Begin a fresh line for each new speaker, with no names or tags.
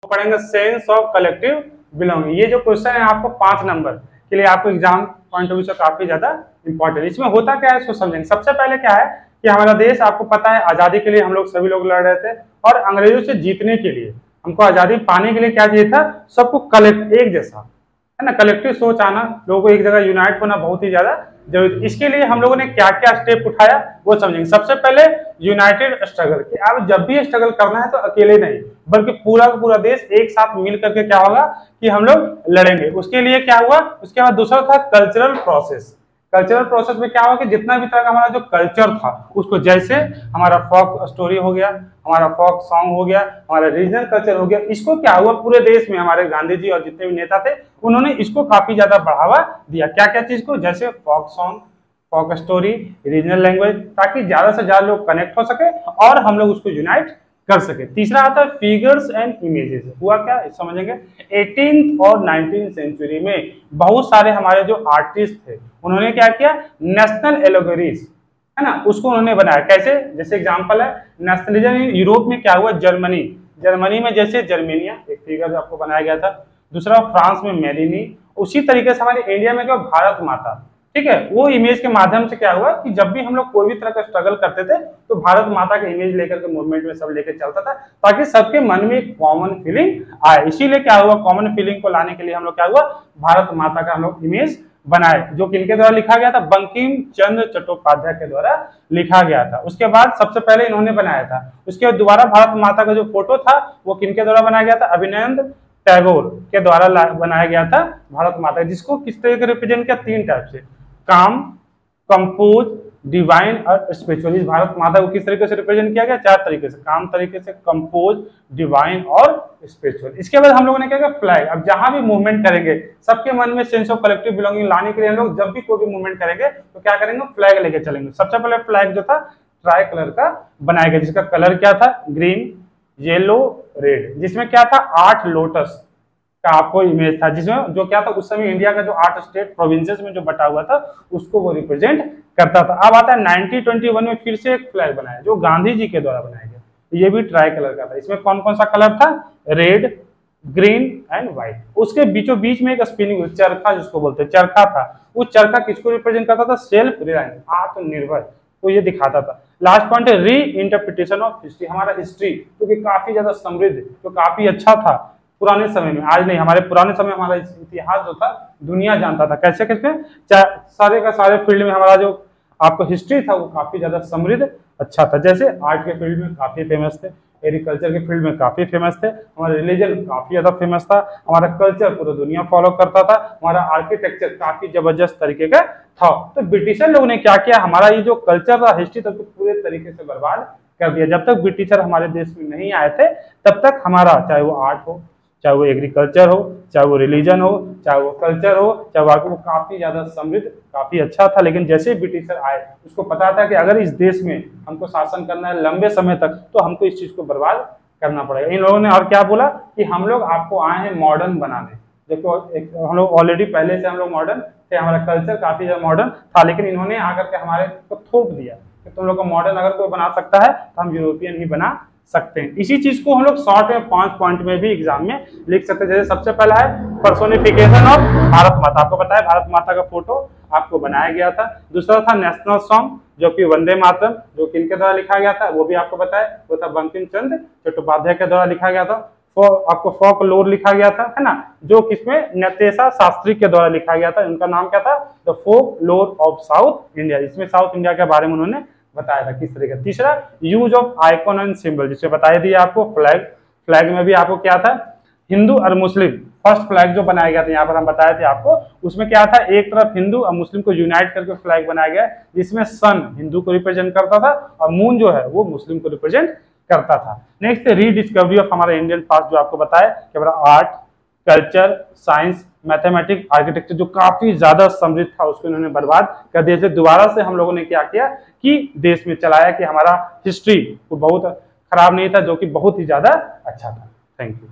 पढ़ेंगे sense of collective belonging. ये जो क्वेश्चन है आपको 5 नंबर के लिए आपको एग्जाम पॉइंट ऑफ व्यू से काफी ज्यादा इंपॉर्टेंट। इसमें होता क्या है इसको समझेंगे। सबसे पहले क्या है कि हमारा देश आपको पता है आजादी के लिए हम लोग सभी लोग लड़ रहे थे और अंग्रेजों से जीतने के लिए हमको आजादी पाने के लिए क्या चाहिए था, सबको कलेक्ट एक जैसा है ना, कलेक्टिव सोच आना, लोगों को एक जगह यूनाइट होना बहुत ही ज्यादा जरूरी। इसके लिए हम लोगों ने क्या क्या स्टेप उठाया वो समझेंगे। सबसे पहले यूनाइटेड स्ट्रगल, कि अब जब भी स्ट्रगल करना है तो अकेले नहीं बल्कि पूरा का पूरा देश एक साथ मिल करके क्या होगा कि हम लोग लड़ेंगे। उसके लिए क्या हुआ, उसके बाद दूसरा था कल्चरल प्रोसेस। कल्चरल प्रोसेस में क्या हुआ कि जितना भी तरह का हमारा जो कल्चर था उसको, जैसे हमारा फोक स्टोरी हो गया, हमारा फोक सॉन्ग हो गया, हमारा रीजनल कल्चर हो गया, इसको क्या हुआ पूरे देश में हमारे गांधी जी और जितने भी नेता थे उन्होंने इसको काफी ज्यादा बढ़ावा दिया। क्या क्या चीज को, जैसे फोक सॉन्ग, फोक स्टोरी, रीजनल लैंग्वेज, ताकि ज्यादा से ज्यादा लोग कनेक्ट हो सके और हम लोग उसको यूनाइट कर सके। तीसरा आता है फिगर्स एंड इमेजेस। हुआ क्या समझेंगे, 18th और 19th सेंचुरी में बहुत सारे हमारे जो आर्टिस्ट थे उन्होंने क्या किया, नेशनल एलोगरीज है ना, उसको उन्होंने बनाया। कैसे, जैसे एग्जांपल है नेशनलिज्म यूरोप में क्या हुआ, जर्मनी में जैसे जर्मेनिया एक फिगर आपको बनाया गया था, दूसरा फ्रांस में मेलिनी, उसी तरीके से हमारे इंडिया में क्या भारत माता, ठीक है। वो इमेज के माध्यम से क्या हुआ कि जब भी हम लोग कोई भी तरह का स्ट्रगल करते थे तो भारत माता का इमेज लेकर के मूवमेंट में सब लेकर चलता था ताकि सबके मन में एक कॉमन फीलिंग आए। इसीलिए क्या हुआ, कॉमन फीलिंग को लाने के लिए हम लोग क्या हुआ, भारत माता का हम लोग इमेज बनाए, जो किनके द्वारा लिखा गया था, बंकिम चंद्र चट्टोपाध्याय के द्वारा लिखा गया था। उसके बाद सबसे पहले इन्होंने बनाया था, उसके बाद दोबारा भारत माता का जो फोटो था वो किनके द्वारा बनाया गया था, अभिनंदन टैगोर के द्वारा बनाया गया था भारत माता, जिसको किस तरह के रिप्रेजेंट किया, 3 टाइप से, काम, कंपोज, डिवाइन और स्पिरिचुअल। इस भारत माता को किस तरीके से रिप्रेजेंट किया गया, 4 तरीके से, काम तरीके से, कंपोज, डिवाइन और स्पिरिचुअल। इसके बाद हम लोगों ने क्या किया, फ्लैग। अब जहां भी मूवमेंट करेंगे सबके मन में सेंस ऑफ कलेक्टिव बिलोंगिंग लाने के लिए हम लोग जब भी कोई भी मूवमेंट करेंगे तो क्या करेंगे, फ्लैग लेके चलेंगे। सबसे पहले फ्लैग जो था ट्राई कलर का बनाया गया, जिसका कलर क्या था, ग्रीन, येलो, रेड, जिसमें क्या था 8 लोटस का आपको इमेज था, जिसमें जो क्या था उस समय इंडिया का जो 8 स्टेट प्रोविंसेस में जो बटा हुआ था उसको वो रिप्रेजेंट करता था। अब आता है 1921 में फिर से एक फ्लैग बनाया जो गांधी जी के द्वारा बनाया गया, ये भी ट्राई कलर का था। इसमें कौन कौन सा कलर था, रेड, ग्रीन एंड व्हाइट। उसके बीचों बीच में एक स्पिनिंग चरखा जिसको बोलते हैं, चरखा था। वो चरखा किसको रिप्रेजेंट करता था, सेल्फ रिलायंस, आत्मनिर्भर को ये दिखाता था। लास्ट पॉइंट है री इंटरप्रिटेशन ऑफ हिस्ट्री। हमारा हिस्ट्री क्योंकि काफी ज्यादा समृद्ध, तो काफी अच्छा था पुराने समय में, आज नहीं, हमारे पुराने समय हमारा इतिहास जो था दुनिया जानता था। कैसे कैसे, सारे का सारे फील्ड में हमारा जो आपको हिस्ट्री था वो काफी ज्यादा समृद्ध अच्छा था। जैसे आर्ट के फील्ड में काफी फेमस थे, एग्रीकल्चर के फील्ड में काफी फेमस थे, हमारा रिलीजन काफी ज्यादा फेमस था, हमारा कल्चर पूरा दुनिया फॉलो करता था, हमारा आर्किटेक्चर काफी जबरदस्त तरीके का था। तो ब्रिटिशर लोगों ने क्या किया, हमारा ये जो कल्चर था, हिस्ट्री था, तो पूरे तरीके से बर्बाद कर दिया। जब तक ब्रिटिशर हमारे देश में नहीं आए थे तब तक हमारा, चाहे वो आर्ट हो, चाहे वो एग्रीकल्चर हो, चाहे वो रिलीजन हो, चाहे वो कल्चर हो, चाहे वो काफी ज्यादा समृद्ध, काफी अच्छा था। लेकिन जैसे ब्रिटिशर आए उसको पता था कि अगर इस देश में हमको शासन करना है लंबे समय तक तो हमको इस चीज को बर्बाद करना पड़ेगा। इन लोगों ने और क्या बोला कि हम लोग आपको आए हैं मॉडर्न बनाने। देखो हम लोग ऑलरेडी पहले से हम लोग मॉडर्न थे, हमारा कल्चर काफी ज्यादा मॉडर्न था, लेकिन इन्होंने आकर के हमारे को थोप दिया कि तुम लोग को मॉडर्न अगर कोई बना सकता है तो हम यूरोपियन ही बना सकते हैं। इसी चीज को हम लोग शॉर्ट में 5 पॉइंट में भी एग्जाम में लिख सकते हैं। जैसे सबसे पहला है पर्सोनिफिकेशन ऑफ भारत माता, आपको पता है भारत माता का फोटो आपको बनाया गया था। दूसरा था नेशनल सॉन्ग जो कि वंदे मातरम, जो किनके द्वारा लिखा गया था वो भी आपको पता है, वो था बंकिम चंद्र चट्टोपाध्याय के द्वारा लिखा गया था। आपको फोक लोर लिखा गया था, है ना, जो किसमें नटेशा शास्त्री के द्वारा लिखा गया था। उनका नाम क्या था, द फोक लोर ऑफ साउथ इंडिया। इसमें साउथ इंडिया के बारे में उन्होंने बताया था किस तरीके। तीसरा use of icon and symbol, जिसमें बताया दिया आपको फ्लैग। फ्लैग में भी आपको क्या था, हिंदू और मुस्लिम, फर्स्ट फ्लैग जो बनाया गया था यहाँ पर हम बताए थे आपको, उसमें क्या था, एक तरफ हिंदू और मुस्लिम को यूनाइट करके फ्लैग बनाया गया, जिसमें सन हिंदू को रिप्रेजेंट करता था और मून जो है वो मुस्लिम को रिप्रेजेंट करता था। नेक्स्ट रीडिस्कवरी ऑफ हमारा इंडियन पास्ट, जो आपको बताया कि हमारा art, culture, science, mathematics, architecture जो काफी ज्यादा समृद्ध था उसको इन्होंने बर्बाद कर दिया। दोबारा से हम लोगों ने क्या किया कि देश में चलाया कि हमारा हिस्ट्री बहुत खराब नहीं था, जो कि बहुत ही ज्यादा अच्छा था। Thank you.